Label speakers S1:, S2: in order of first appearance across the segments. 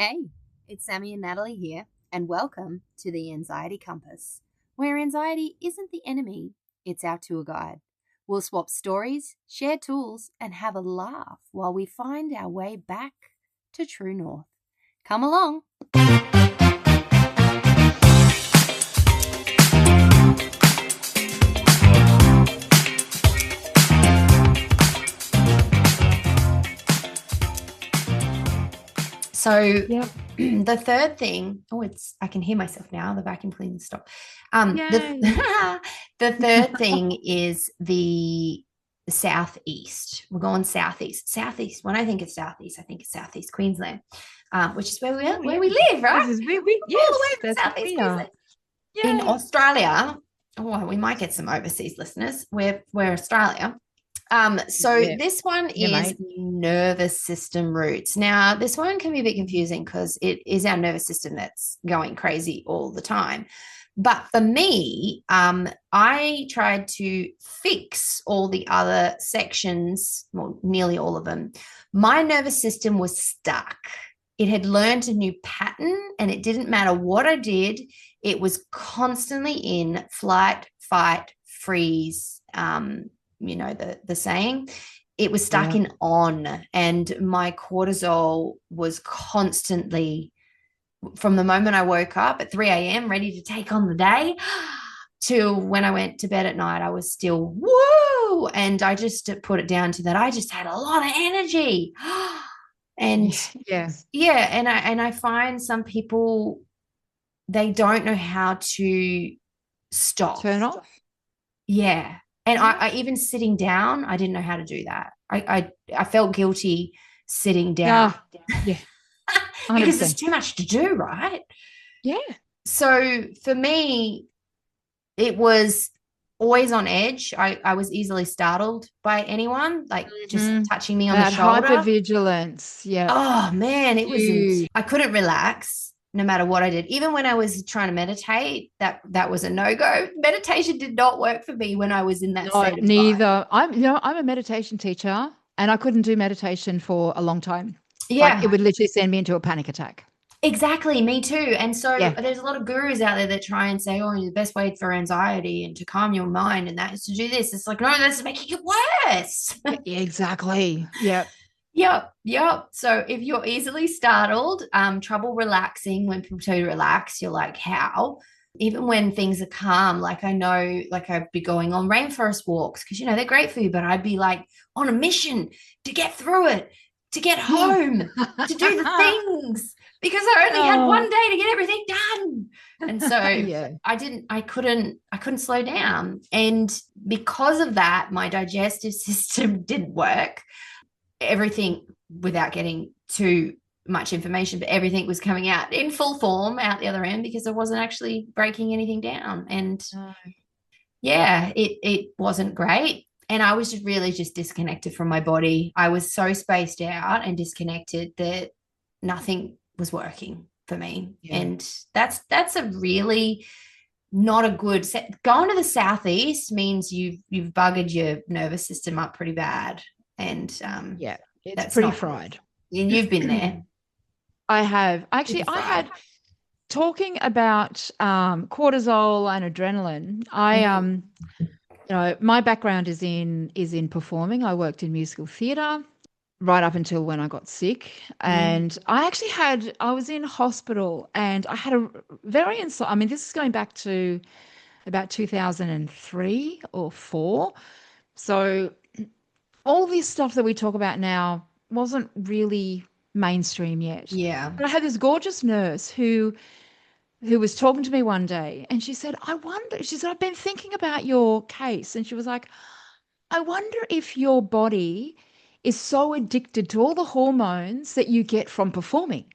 S1: Hey, it's Sammy and Natalie here, and welcome to the Anxiety Compass, where anxiety isn't the enemy, it's our tour guide. We'll swap stories, share tools, and have a laugh while we find our way back to true north. Come along. So the third thing, I can hear myself now, the vacuum cleaner stopped. The third thing is the southeast. We're going southeast. Southeast. When I think of southeast, I think of southeast Queensland, which is where we live, right?
S2: This is
S1: all the way from southeast Queensland. In Australia, we might get some overseas listeners. We're Australia. This one is nervous system roots. Now, this one can be a bit confusing because it is our nervous system that's going crazy all the time. But for me, I tried to fix all the other sections, well, nearly all of them. My nervous system was stuck. It had learned a new pattern, and it didn't matter what I did. It was constantly in flight, fight, freeze, you know, the saying. It was stuck in on, and my cortisol was constantly, from the moment I woke up at 3 a.m. ready to take on the day to when I went to bed at night, I was still woo. And I just put it down to that. I just had a lot of energy. And and I find some people, they don't know how to turn off. And I even sitting down, I didn't know how to do that. I felt guilty sitting down. Because there's too much to do, right?
S2: Yeah.
S1: So for me, it was always on edge. I was easily startled by anyone, like just touching me on the shoulder.
S2: Hypervigilance. Yeah.
S1: Oh man, it was. I couldn't relax no matter what I did. Even when I was trying to meditate, that was a no-go. Meditation did not work for me when I was in that state of
S2: neither. I'm a meditation teacher, and I couldn't do meditation for a long time.
S1: Yeah.
S2: Like, it would literally send me into a panic attack.
S1: Exactly, me too. And so there's a lot of gurus out there that try and say, oh, the best way for anxiety and to calm your mind, and that is to do this. It's like, no, that's making it worse.
S2: Exactly. Yep.
S1: Yep. So if you're easily startled, trouble relaxing, when people tell you to relax, you're like, how? Even when things are calm, like I know, like I'd be going on rainforest walks because, you know, they're great for you, but I'd be like on a mission to get through it, to get home, to do the things, because I only had one day to get everything done. And so I couldn't slow down. And because of that, my digestive system didn't work. Everything, without getting too much information, but everything was coming out in full form out the other end because I wasn't actually breaking anything down. And it wasn't great. And I was just disconnected from my body. I was so spaced out and disconnected that nothing was working for me. And that's a really not a good going to the southeast means you've buggered your nervous system up pretty bad. And
S2: it's pretty fried.
S1: And you've been there.
S2: I have. Actually, I had, talking about cortisol and adrenaline. My background is in performing. I worked in musical theatre right up until when I got sick. And I was in hospital, and I had a very this is going back to about 2003 or 4. So all this stuff that we talk about now wasn't really mainstream yet.
S1: Yeah.
S2: But I had this gorgeous nurse who was talking to me one day, and she said, I've been thinking about your case. And she was like, I wonder if your body is so addicted to all the hormones that you get from performing.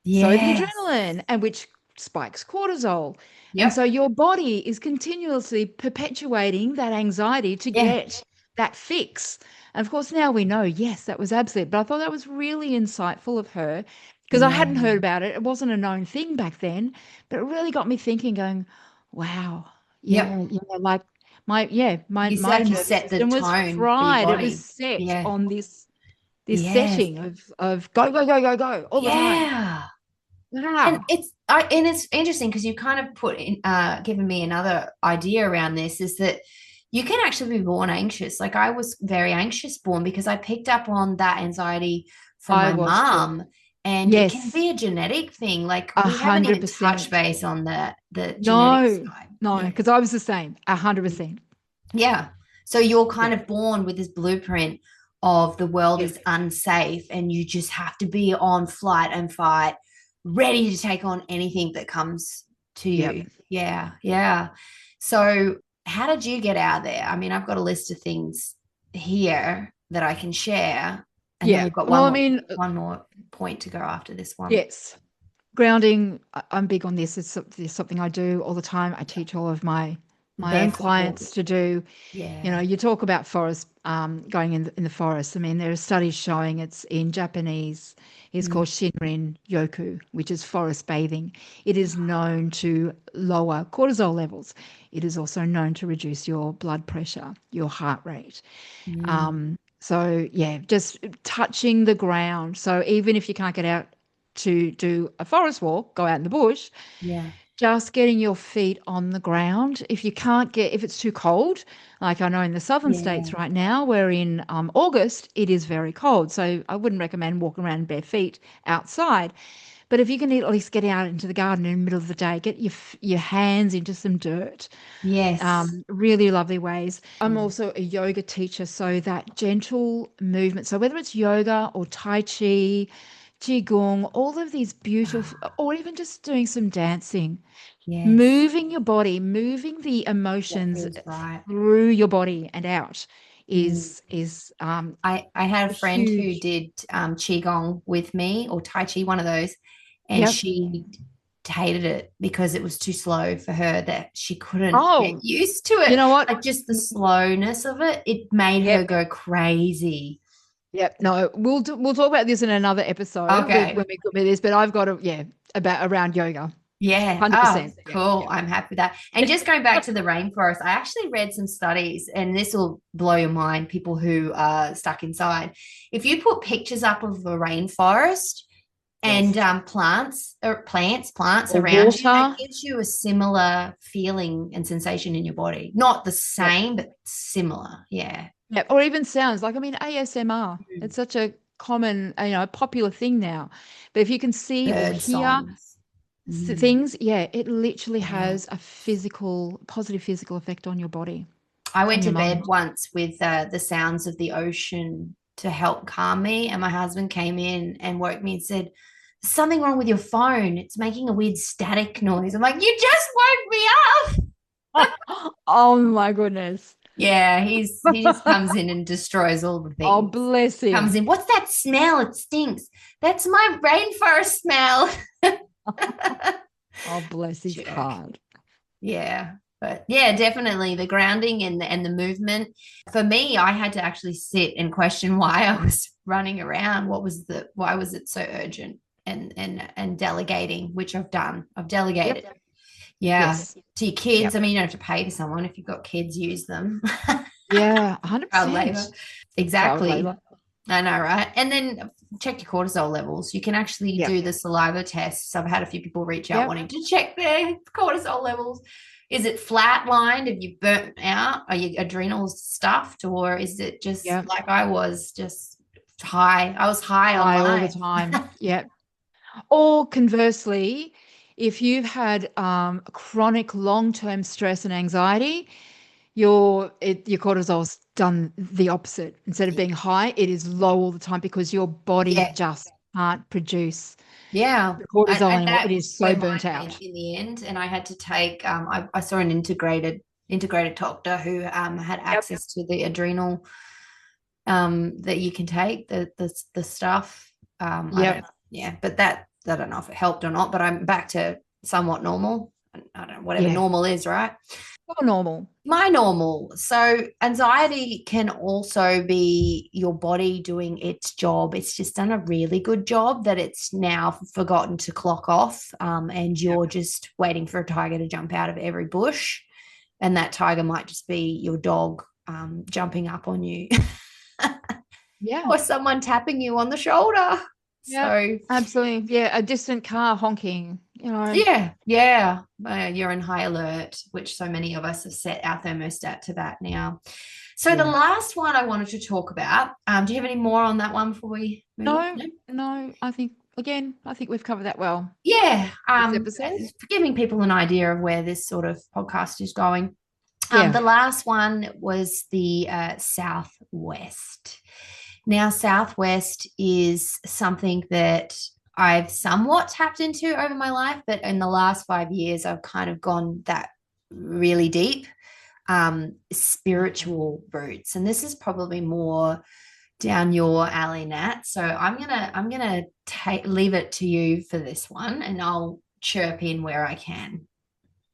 S2: So the adrenaline, and which spikes cortisol. And so your body is continuously perpetuating that anxiety to get that fix. And of course, now we know, yes, that was absolute. But I thought that was really insightful of her, because I hadn't heard about it. It wasn't a known thing back then, but it really got me thinking, going, wow. Like my
S1: you
S2: nervous
S1: set the
S2: system was
S1: tone
S2: fried.
S1: for your
S2: It
S1: body.
S2: was set on this this
S1: Yes.
S2: setting of go, go, go, go, go all the time.
S1: Yeah. And
S2: Wow.
S1: it's interesting because you kind of put in given me another idea around this is that you can actually be born anxious. Like I was very anxious born because I picked up on that anxiety from
S2: I
S1: my
S2: was too.
S1: mom. And it can
S2: Yes,
S1: be a genetic thing. Like we haven't even touched
S2: 100%.
S1: base on the genetic
S2: No,
S1: side.
S2: no,
S1: Yeah.
S2: because I was the same, 100%.
S1: Yeah. So you're
S2: Yeah.
S1: kind of born with this blueprint of the world
S2: Yep.
S1: is unsafe and you just have to be on flight and fight, ready to take on anything that comes to
S2: Yep.
S1: you. Yeah. Yeah. So how did you get out there? I mean, I've got a list of things here that I can share. And then
S2: Yeah.
S1: we've got
S2: Well, I mean,
S1: one more point to go after this one.
S2: yes. Grounding, I'm big on this. It's something I do all the time. I teach all of my own
S1: Therefore,
S2: clients to do. You know,
S1: yeah.
S2: you talk about forest, going in the forest. I mean, there are studies showing it's in Japanese. It's
S1: Mm,
S2: called Shinrin Yoku, which is forest bathing. It is known to lower cortisol levels. It is also known to reduce your blood pressure, your heart rate.
S1: mm,
S2: So yeah, just touching the ground. So even if you can't get out to do a forest walk, go out in the bush,
S1: yeah.
S2: just getting your feet on the ground. If it's too cold, like I know in the southern
S1: Yeah.
S2: states right now, we're in August, it is very cold. So I wouldn't recommend walking around bare feet outside. But if you can at least get out into the garden in the middle of the day, get your hands into some dirt,
S1: Yes.
S2: really lovely ways. I'm
S1: Mm.
S2: also a yoga teacher, so that gentle movement. So whether it's yoga or Tai Chi, Qigong, all of these beautiful,
S1: Ah,
S2: or even just doing some dancing,
S1: yes.
S2: moving your body, moving the
S1: What
S2: emotions
S1: feels right.
S2: through your body and out
S1: Mm.
S2: is
S1: I had
S2: a
S1: a friend who
S2: huge.
S1: did Qigong with me or Tai Chi, one of those, and
S2: Yep.
S1: she hated it because it was too slow for her that she couldn't get
S2: Oh,
S1: used to
S2: you
S1: it.
S2: know what?
S1: Like just the slowness of it, it made her
S2: Yep.
S1: go crazy.
S2: Yep. No, we'll talk about this in another episode when
S1: Okay.
S2: we come to this. But I've got a yeah about around yoga,
S1: Yeah. Oh,
S2: 100%. Yeah.
S1: cool.
S2: Yeah.
S1: I'm happy with that. And just going back to the rainforest, I actually read some studies, and this will blow your mind, people who are stuck inside. If you put pictures up of the rainforest and
S2: Yes.
S1: plants
S2: Or
S1: around you, it
S2: water.
S1: gives you a similar feeling and sensation in your body. Not the
S2: Yep.
S1: same, but similar. Yeah.
S2: Yep. Or even sounds like, I mean, ASMR.
S1: Mm.
S2: It's such a common, popular thing now. But if you can see or
S1: Bird
S2: hear
S1: songs. Mm.
S2: things, yeah, it literally
S1: Yeah.
S2: has a positive physical effect on your body
S1: I went
S2: and
S1: to
S2: your mind.
S1: bed once with the sounds of the ocean to help calm me. And my husband came in and woke me and said, "There's something wrong with your phone. It's making a weird static noise." I'm like, "You just woke me up."
S2: Oh my goodness.
S1: Yeah, he just comes in and destroys all the
S2: Oh,
S1: things.
S2: bless
S1: Comes
S2: him.
S1: in, "What's that smell? It stinks." "That's my rainforest smell."
S2: Oh, bless his
S1: Jerk.
S2: heart.
S1: Yeah. But yeah, definitely the grounding and the movement. For me, I had to actually sit and question why I was running around. Why was it so urgent? And delegating, which I've done. I've delegated.
S2: Yep.
S1: Yeah.
S2: Yes.
S1: To your kids.
S2: Yep.
S1: I mean, you don't have to pay for someone. If you've got kids, use them.
S2: Yeah,
S1: Child labor.
S2: 100%. Child
S1: Exactly.
S2: labor.
S1: I know, right? And then check your cortisol levels. You can actually
S2: Yep.
S1: do the saliva tests. I've had a few people reach out
S2: Yep.
S1: wanting to check their cortisol levels. Is it flatlined? Have you burnt out? Are your adrenals stuffed? Or is it just
S2: Yep.
S1: like I was, just high? I was high on
S2: High all the
S1: life.
S2: time. Yep. Or conversely, if you've had chronic long-term stress and anxiety, your cortisol's done the opposite. Instead of being high, it is low all the time because your body
S1: Yeah.
S2: just can't produce
S1: Yeah.
S2: the cortisol
S1: And
S2: anymore. It
S1: that
S2: is so
S1: where
S2: burnt
S1: mine went
S2: out.
S1: in the end. And I had to take, I saw an integrated doctor who had
S2: Yep.
S1: access to the adrenal that you can take the stuff. I don't
S2: Yep.
S1: know. Yeah, but that I don't know if it helped or not, but I'm back to somewhat normal. I don't know, whatever
S2: Yeah.
S1: normal is, right?
S2: More normal.
S1: My normal. So anxiety can also be your body doing its job. It's just done a really good job that it's now forgotten to clock off, and
S2: Yep.
S1: you're just waiting for a tiger to jump out of every bush, and that tiger might just be your dog jumping up on you.
S2: Yeah.
S1: or someone tapping you on the shoulder.
S2: Yeah.
S1: So
S2: Absolutely. Yeah. A distant car honking, you know.
S1: yeah, you're in high alert, which so many of us have set our thermostat to that now. So the
S2: Yeah.
S1: last one I wanted to talk about, do you have any more on that one before we move on?
S2: No, no, I think we've covered that well
S1: Yeah,
S2: this episode.
S1: giving people an idea of where this sort of podcast is going.
S2: Yeah.
S1: The last one was the Southwest. Now, Southwest is something that I've somewhat tapped into over my life, but in the last 5 years, I've kind of gone that really deep spiritual roots. And this is probably more down your alley, Nat. So I'm gonna leave it to you for this one, and I'll chirp in where I can.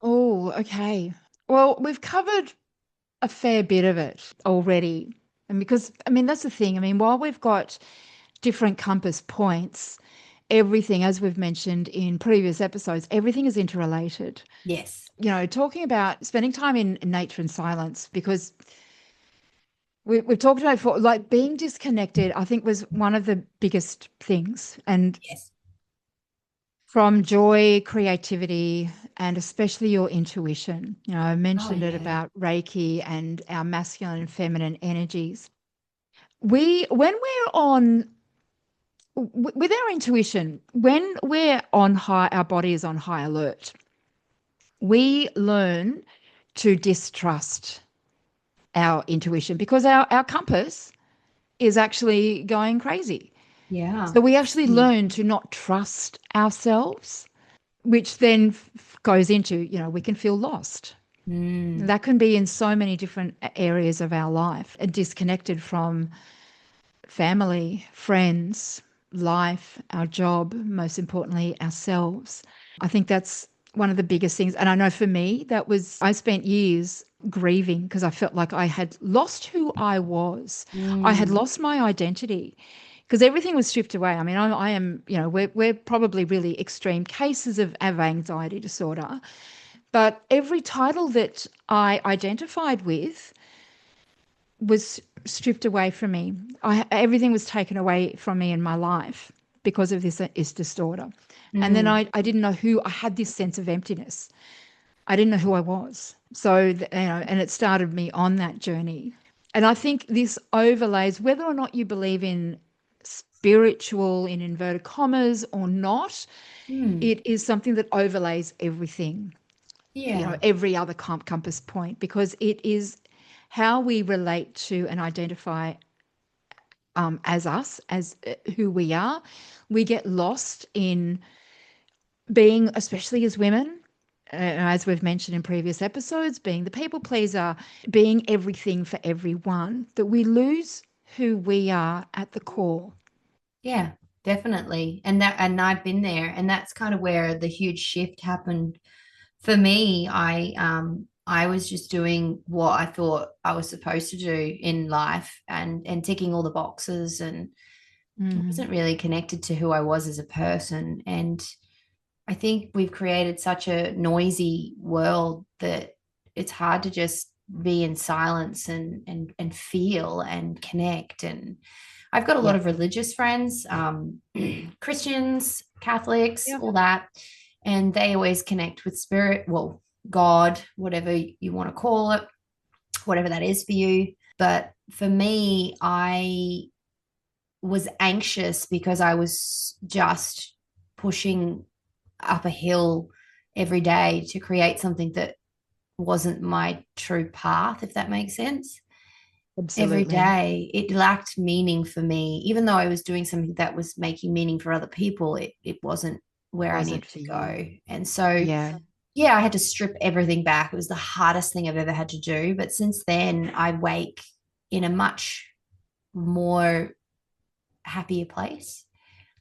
S2: Oh, okay. Well, we've covered a fair bit of it already. And because, I mean, that's the thing. I mean, while we've got different compass points, everything, as we've mentioned in previous episodes, everything is interrelated.
S1: Yes.
S2: You know, talking about spending time in nature and silence, because we've talked about before, like being disconnected, I think was one of the biggest things. And
S1: Yes.
S2: from joy, creativity, and especially your intuition. You know, I
S1: Oh
S2: mentioned it
S1: yeah.
S2: about Reiki and our masculine and feminine energies. When we're on with our intuition, when we're on high, our body is on high alert, we learn to distrust our intuition because our compass is actually going crazy.
S1: Yeah.
S2: So we actually learn to not trust ourselves, which then goes into, you know, we can feel lost.
S1: Mm.
S2: That can be in so many different areas of our life, disconnected from family, friends, life, our job, most importantly, ourselves. I think that's one of the biggest things. And I know for me, I spent years grieving because I felt like I had lost who I was. I had
S1: Mm.
S2: lost my identity because everything was stripped away. I mean, I am, you know, we're probably really extreme cases of anxiety disorder. But every title that I identified with was stripped away from me. Everything was taken away from me in my life because of this disorder. And then
S1: Mm.
S2: I didn't know who, I had this sense of emptiness. I didn't know who I was. So, you know, and it started me on that journey. And I think this overlays, whether or not you believe in spiritual, in inverted commas, or not,
S1: Mm.
S2: it is something that overlays everything, you know,
S1: Yeah.
S2: every other compass point, because it is how we relate to and identify as us, as who we are. We get lost in being, especially as women, as we've mentioned in previous episodes, being the people pleaser, being everything for everyone, that we lose who we are at the core.
S1: Yeah, definitely. And I've been there, and that's kind of where the huge shift happened for me. I was just doing what I thought I was supposed to do in life, and ticking all the boxes, and I
S2: Mm,
S1: wasn't really connected to who I was as a person. And I think we've created such a noisy world that it's hard to just be in silence and feel and connect. And I've got a lot
S2: yeah.
S1: of religious friends, Christians, Catholics,
S2: Yeah.
S1: all that, and they always connect with spirit, well, God, whatever you want to call it, whatever that is for you. But for me, I was anxious because I was just pushing up a hill every day to create something that wasn't my true path, if that makes sense. Every
S2: Absolutely.
S1: day, it lacked meaning for me. Even though I was doing something that was making meaning for other people, it wasn't where I
S2: Wasn't
S1: needed
S2: for
S1: to
S2: you.
S1: go. And so,
S2: Yeah.
S1: yeah, I had to strip everything back. It was the hardest thing I've ever had to do. But since then, I wake in a much more happier place,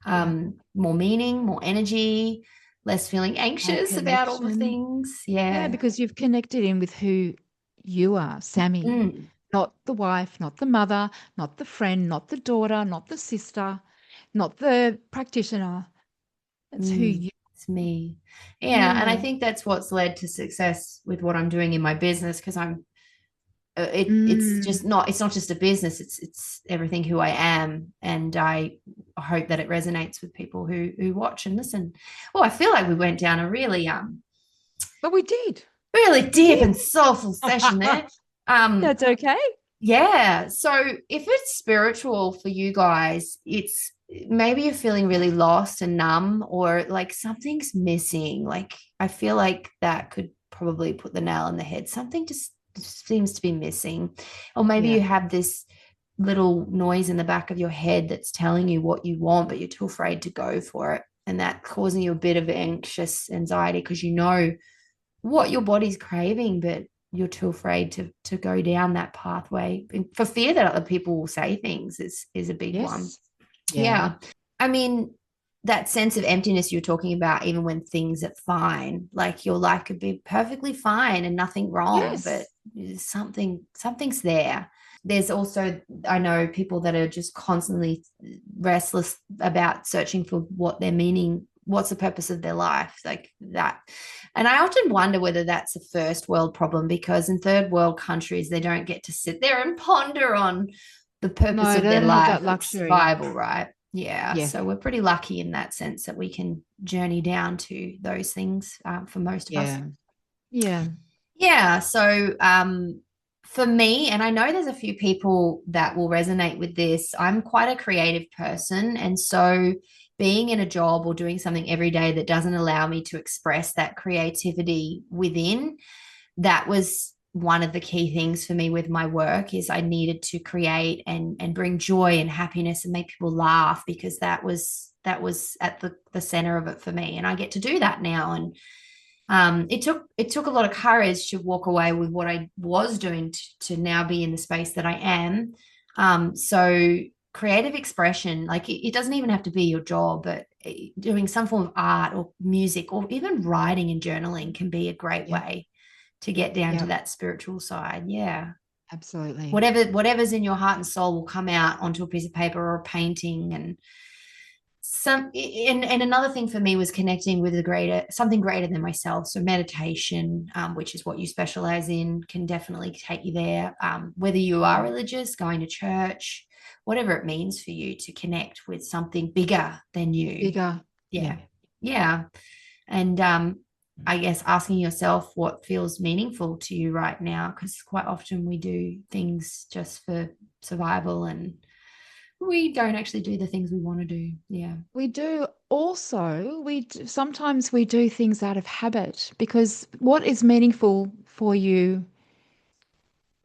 S2: Yeah.
S1: more meaning, more energy, less feeling
S2: More
S1: anxious about all the
S2: connection.
S1: things.
S2: Yeah,
S1: Yeah.
S2: because you've connected in with who you are, Sammy.
S1: Mm,
S2: Not the wife, not the mother, not the friend, not the daughter, not the sister, not the practitioner. It's who
S1: mm,
S2: you.
S1: it's me. Yeah. And I
S2: Yeah.
S1: think that's what's led to success with what I'm doing in my business, because I'm it's not just a business, it's everything who I am. And I hope that it resonates with people who watch and listen. Oh, I feel like we went down a really
S2: but we did
S1: really deep and soulful session there.
S2: That's okay.
S1: Yeah. So if it's spiritual for you guys, it's maybe you're feeling really lost and numb, or like something's missing. Like I feel like that could probably put the nail on the head. Something just seems to be missing. Or maybe you have this little noise in the back of your head that's telling you what you want, but you're too afraid to go for it. And that causing you a bit of anxious anxiety because you know what your body's craving, but you're too afraid to go down that pathway for fear that other people will say things is a big one. Yeah. I mean, that sense of emptiness you're talking about, even when things are fine, like your life could be perfectly fine and nothing wrong, but something's there. There's also, I know people that are just constantly restless about searching for what their meaning, what's the purpose of their life, like that. And I often wonder whether that's a first world problem, because in third world countries, they don't get to sit there and ponder on the purpose of their life, like survival, right? Yeah. So we're pretty lucky in that sense that we can journey down to those things for most of us. Yeah. So for me, and I know there's a few people that will resonate with this, I'm quite a creative person. And so being in a job or doing something every day that doesn't allow me to express that creativity within, that was one of the key things for me with my work, is I needed to create and bring joy and happiness and make people laugh, because that was at the center of it for me. And I get to do that now. And it took a lot of courage to walk away with what I was doing to now be in the space that I am. So creative expression, like it doesn't even have to be your job, but doing some form of art or music or even writing and journaling can be a great way to get down to that spiritual side. Yeah,
S2: absolutely.
S1: Whatever's in your heart and soul will come out onto a piece of paper or a painting. And another thing for me was connecting with something greater than myself. So meditation, which is what you specialize in, can definitely take you there. Whether you are religious, going to church, whatever it means for you to connect with something bigger than you. Yeah. And I guess asking yourself what feels meaningful to you right now, because quite often we do things just for survival and we don't actually do the things we want to do. Yeah.
S2: We do. Also, sometimes we do things out of habit, because what is meaningful for you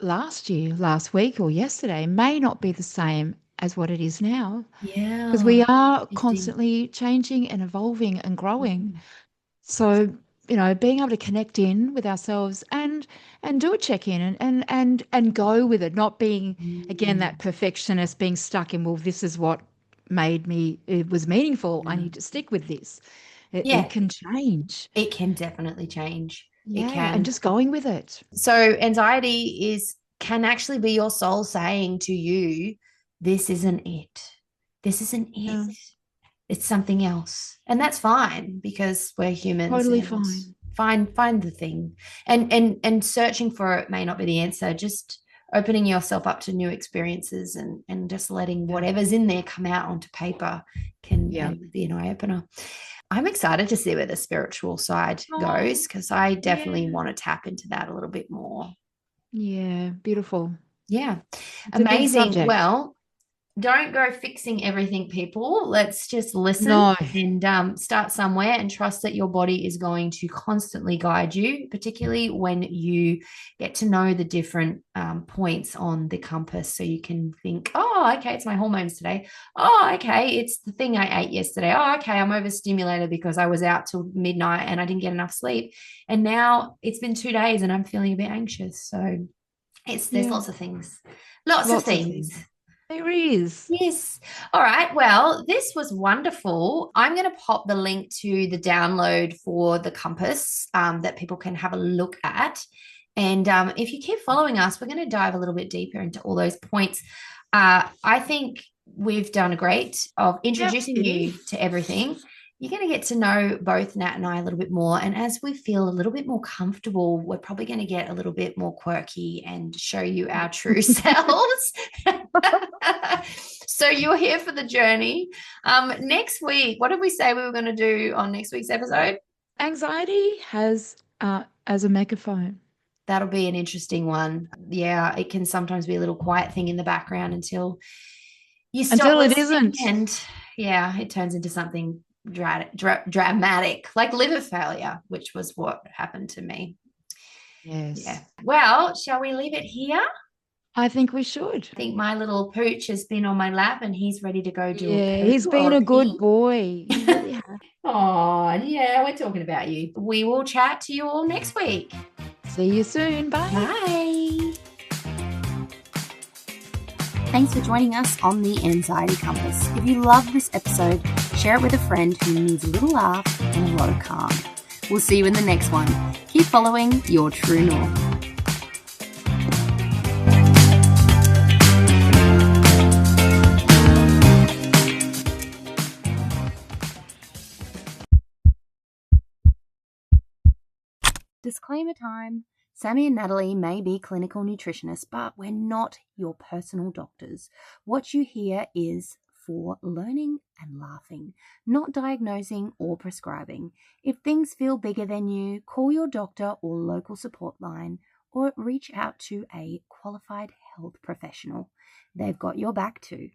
S2: last year, last week, or yesterday may not be the same as what it is now.
S1: Yeah.
S2: Because we are constantly changing and evolving and growing. So, being able to connect in with ourselves and do a check-in and go with it, not being, again, that perfectionist, being stuck in, well, this is what it was meaningful. I need to stick with this. It can change.
S1: It can definitely change.
S2: Yeah, it can. And just going with it.
S1: So anxiety can actually be your soul saying to you, this isn't it. This isn't it. Yeah. It's something else. And that's fine, because we're humans.
S2: Totally fine.
S1: Find the thing. And searching for it may not be the answer. Just opening yourself up to new experiences and just letting whatever's in there come out onto paper can be an eye-opener. I'm excited to see where the spiritual side goes, because I definitely want to tap into that a little bit more.
S2: Yeah, beautiful.
S1: Yeah. It's amazing. Well, don't go fixing everything, people. Let's just listen and start somewhere, and trust that your body is going to constantly guide you, particularly when you get to know the different points on the compass. So you can think, oh, okay, it's my hormones today. Oh, okay, it's the thing I ate yesterday. Oh, okay, I'm overstimulated because I was out till midnight and I didn't get enough sleep. And now it's been 2 days and I'm feeling a bit anxious. So there's lots of things. Lots of things.
S2: There is.
S1: Yes. All right. Well, this was wonderful. I'm going to pop the link to the download for the compass that people can have a look at. And if you keep following us, we're going to dive a little bit deeper into all those points. I think we've done a great of introducing you to everything. you're going to get to know both Nat and I a little bit more. And as we feel a little bit more comfortable, we're probably going to get a little bit more quirky and show you our true selves. So you're here for the journey. Next week, what did we say we were going to do on next week's episode?
S2: Anxiety has as a megaphone.
S1: That'll be an interesting one. Yeah, it can sometimes be a little quiet thing in the background until you stop
S2: until it
S1: listening,
S2: isn't.
S1: and yeah, it turns into something dramatic, like liver failure, which was what happened to me.
S2: Yes.
S1: Yeah. Well, shall we leave it here?
S2: I think we should.
S1: I think my little pooch has been on my lap and he's ready to go do
S2: a poo. He's been a good boy. He really has.
S1: Oh, yeah, we're talking about you. We will chat to you all next week.
S2: See you soon. Bye.
S1: Bye. Thanks for joining us on the Anxiety Compass. If you love this episode, share it with a friend who needs a little laugh and a lot of calm. We'll see you in the next one. Keep following your true north. Disclaimer time. Sammy and Natalie may be clinical nutritionists, but we're not your personal doctors. What you hear is for learning and laughing, not diagnosing or prescribing. If things feel bigger than you, call your doctor or local support line or reach out to a qualified health professional. They've got your back too.